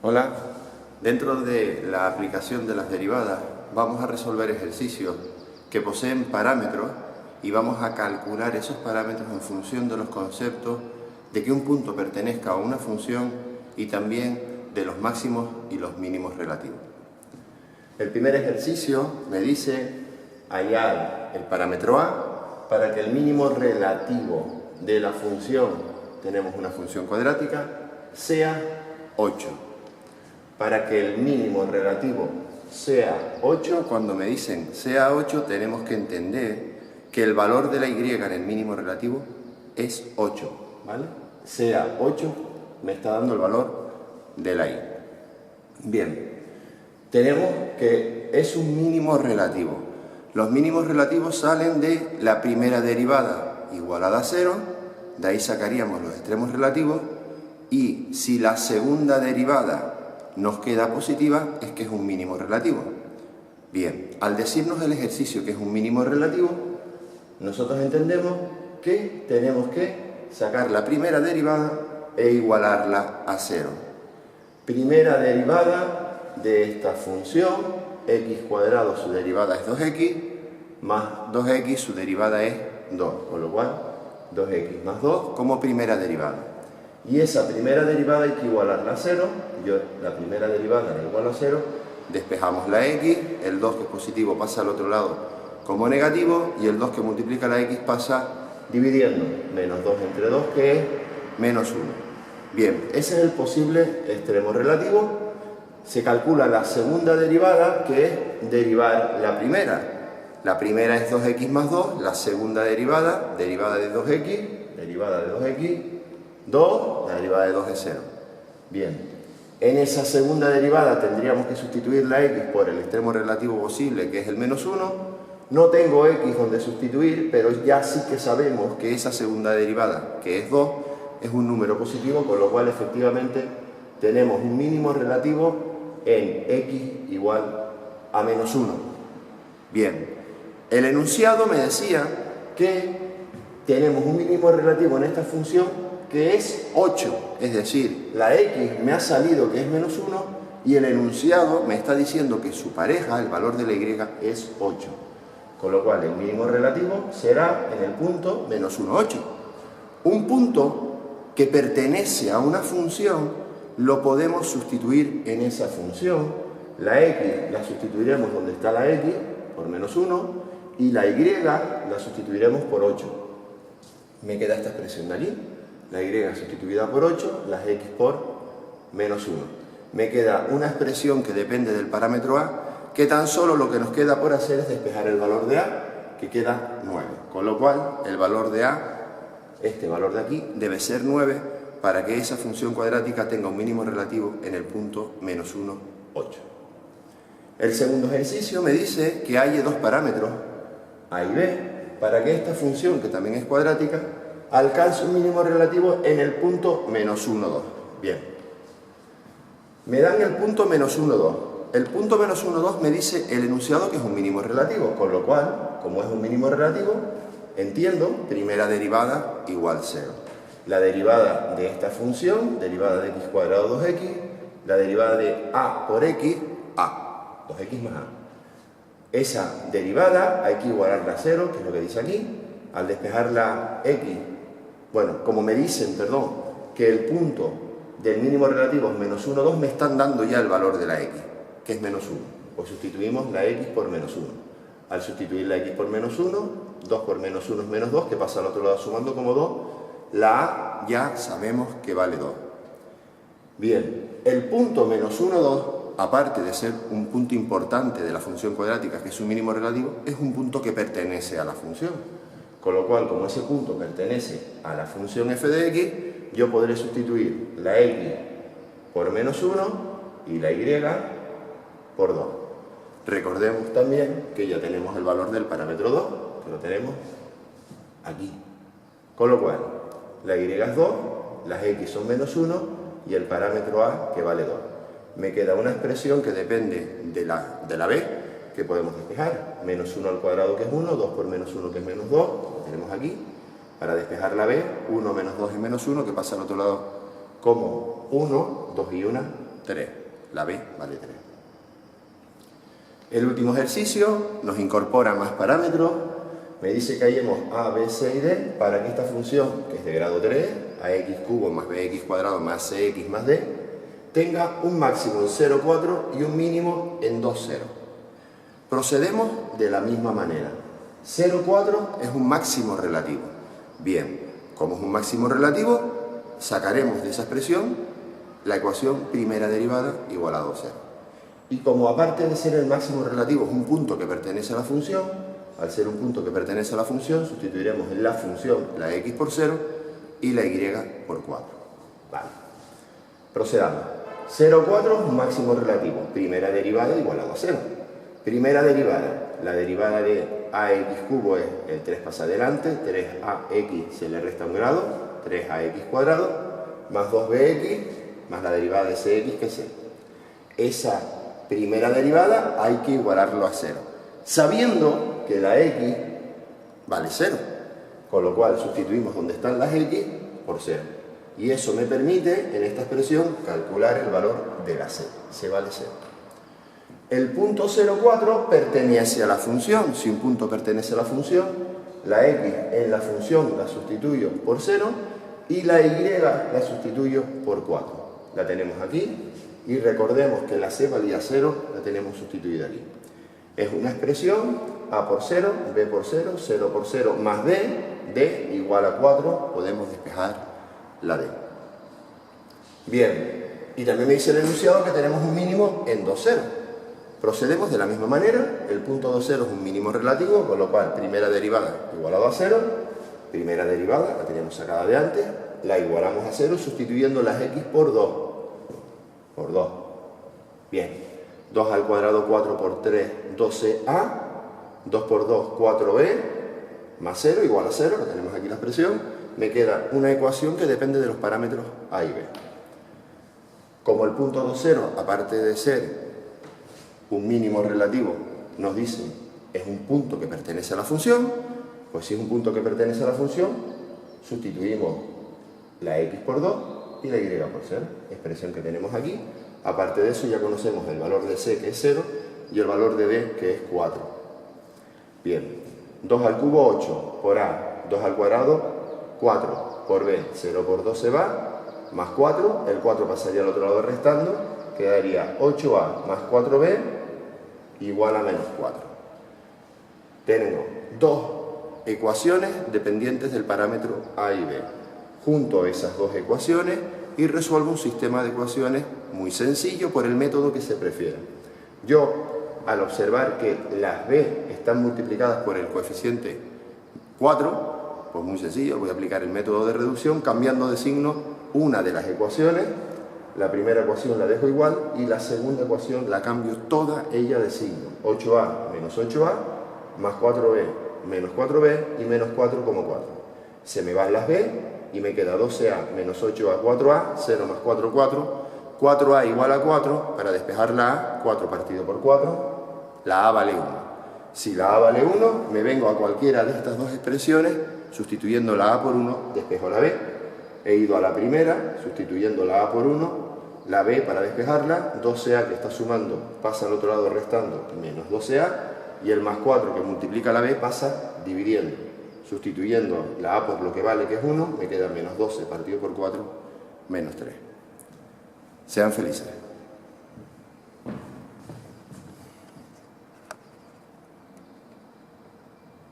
Hola, dentro de la aplicación de las derivadas vamos a resolver ejercicios que poseen parámetros y vamos a calcular esos parámetros en función de los conceptos de que un punto pertenezca a una función y también de los máximos y los mínimos relativos. El primer ejercicio me dice hallar el parámetro A para que el mínimo relativo de la función, tenemos una función cuadrática, sea 8. Para que el mínimo relativo sea 8, cuando me dicen sea 8, tenemos que entender que el valor de la y en el mínimo relativo es 8, ¿vale? Sea 8 me está dando el valor de la y. Bien, tenemos que es un mínimo relativo. Los mínimos relativos salen de la primera derivada igualada a 0, de ahí sacaríamos los extremos relativos, y si la segunda derivada nos queda positiva, es que es un mínimo relativo. Bien, al decirnos el ejercicio que es un mínimo relativo, nosotros entendemos que tenemos que sacar la primera derivada e igualarla a 0. Primera derivada de esta función, x cuadrado su derivada es 2x, más 2x su derivada es 2, con lo cual 2x más 2 como primera derivada. Y esa primera derivada hay que igualarla a 0, yo la primera derivada la igualo a 0, despejamos la x, el 2 que es positivo pasa al otro lado como negativo, y el 2 que multiplica la x pasa dividiendo, menos 2 entre 2 que es menos 1. Bien, ese es el posible extremo relativo. Se calcula la segunda derivada, que es derivar la primera. La primera es 2x más 2, la segunda derivada de 2x, derivada de 2x, 2, la derivada de 2 es 0. Bien, en esa segunda derivada tendríamos que sustituir la x por el extremo relativo posible, que es el menos 1. No tengo x donde sustituir, pero ya sí que sabemos que esa segunda derivada, que es 2, es un número positivo, con lo cual efectivamente tenemos un mínimo relativo en x igual a menos 1. Bien, el enunciado me decía que tenemos un mínimo relativo en esta función que es 8, es decir, la x me ha salido que es menos 1 y el enunciado me está diciendo que su pareja, el valor de la y, es 8. Con lo cual el mínimo relativo será en el punto menos 1, 8. Un punto que pertenece a una función lo podemos sustituir en esa función. La x la sustituiremos donde está la x, por menos 1, y la y la sustituiremos por 8. Me queda esta expresión de allí. La y sustituida por 8, las x por menos 1. Me queda una expresión que depende del parámetro a, que tan solo lo que nos queda por hacer es despejar el valor de a, que queda 9. Con lo cual, el valor de a, este valor de aquí, debe ser 9 para que esa función cuadrática tenga un mínimo relativo en el punto menos 1, 8. El segundo ejercicio me dice que hay dos parámetros, a y b, para que esta función, que también es cuadrática, alcance un mínimo relativo en el punto menos 1, 2. Bien. Me dan el punto menos 1, 2. El punto menos 1, 2 me dice el enunciado que es un mínimo relativo, con lo cual, como es un mínimo relativo, entiendo primera derivada igual 0. La derivada de esta función, derivada de x cuadrado 2x, la derivada de a por x, a, 2x más a. Esa derivada hay que igualarla a 0, que es lo que dice aquí. Al despejar la x, bueno, como me dicen, perdón, que el punto del mínimo relativo es menos 1, 2, me están dando ya el valor de la x, que es menos 1. Pues sustituimos la x por menos 1. Al sustituir la x por menos 1, 2 por menos 1 es menos 2, que pasa al otro lado sumando como 2. La a ya sabemos que vale 2. Bien, el punto menos 1, 2, aparte de ser un punto importante de la función cuadrática, que es un mínimo relativo, es un punto que pertenece a la función. Con lo cual, como ese punto pertenece a la función f de x, yo podré sustituir la x por menos 1 y la y por 2. Recordemos también que ya tenemos el valor del parámetro 2, que lo tenemos aquí. Con lo cual, la y es 2, las x son menos 1 y el parámetro a, que vale 2. Me queda una expresión que depende de la b, que podemos despejar. Menos 1 al cuadrado, que es 1, 2 por menos 1, que es menos 2, lo tenemos aquí. Para despejar la b, 1 menos 2 es menos 1, que pasa al otro lado como 1, 2 y 1, 3. La B vale 3. El último ejercicio nos incorpora más parámetros. Me dice que hallemos a, b, c y d para que esta función, que es de grado 3, ax cubo más bx cuadrado más cx más d, tenga un máximo en 0,4 y un mínimo en 2,0. Procedemos de la misma manera. 0,4 es un máximo relativo. Bien, como es un máximo relativo, sacaremos de esa expresión la ecuación primera derivada igual a 2,0. Y como aparte de ser el máximo relativo es un punto que pertenece a la función, al ser un punto que pertenece a la función, sustituiremos en la función la x por 0 y la y por 4. Vale. Procedamos. 0,4 es un máximo relativo. Primera derivada igual a 2,0. Primera derivada. La derivada de ax cubo es el 3 pasa adelante, 3ax se le resta un grado, 3ax cuadrado, más 2bx, más la derivada de cx que es 0. Esa primera derivada hay que igualarlo a 0, sabiendo que la x vale 0, con lo cual sustituimos donde están las x por 0. Y eso me permite, en esta expresión, calcular el valor de la c. C vale 0. El punto 0,4 pertenece a la función. Si un punto pertenece a la función, la x en la función la sustituyo por 0 y la y la sustituyo por 4. La tenemos aquí y recordemos que la c valía 0, la tenemos sustituida aquí. Es una expresión a por 0, b por 0, 0 por 0 más d igual a 4, podemos despejar la d. Bien, y también me dice el enunciado que tenemos un mínimo en 2,0. Procedemos de la misma manera. El punto 2,0 es un mínimo relativo, con lo cual primera derivada igual a 2,0. Primera derivada, la teníamos sacada de antes, la igualamos a 0 sustituyendo las x por 2. Por 2. Bien, 2 al cuadrado, 4 por 3, 12a, 2 por 2, 4b, más 0 igual a 0, la tenemos aquí la expresión. Me queda una ecuación que depende de los parámetros a y b. Como el punto 2,0, aparte de ser un mínimo relativo, nos dice es un punto que pertenece a la función, pues si es un punto que pertenece a la función, sustituimos la x por 2 y la y por 0, expresión que tenemos aquí. Aparte de eso ya conocemos el valor de c, que es 0, y el valor de b, que es 4. Bien, 2 al cubo, 8, por a, 2 al cuadrado, 4, por b, 0 por 2 se va, más 4, el 4 pasaría al otro lado restando, quedaría 8a más 4b igual a menos 4. Tenemos dos ecuaciones dependientes del parámetro a y b. Junto esas dos ecuaciones y resuelvo un sistema de ecuaciones muy sencillo por el método que se prefiera. Yo, al observar que las b están multiplicadas por el coeficiente 4, pues muy sencillo, voy a aplicar el método de reducción cambiando de signo una de las ecuaciones. La primera ecuación la dejo igual y la segunda ecuación la cambio toda ella de signo. 8a menos 8a más 4b menos 4b y menos 4 como 4. Se me van las b y me queda 12a menos 8a 4a, 0 más 4, 4. 4a igual a 4, para despejar la a, 4 partido por 4, la a vale 1. Si la a vale 1, me vengo a cualquiera de estas dos expresiones, sustituyendo la a por 1, despejo la b. He ido a la primera, sustituyendo la a por 1, la b para despejarla, 12a que está sumando pasa al otro lado restando, menos 12a, y el más 4 que multiplica la b pasa dividiendo. Sustituyendo la a por lo que vale, que es 1, me queda menos 12 partido por 4, menos 3. Sean felices.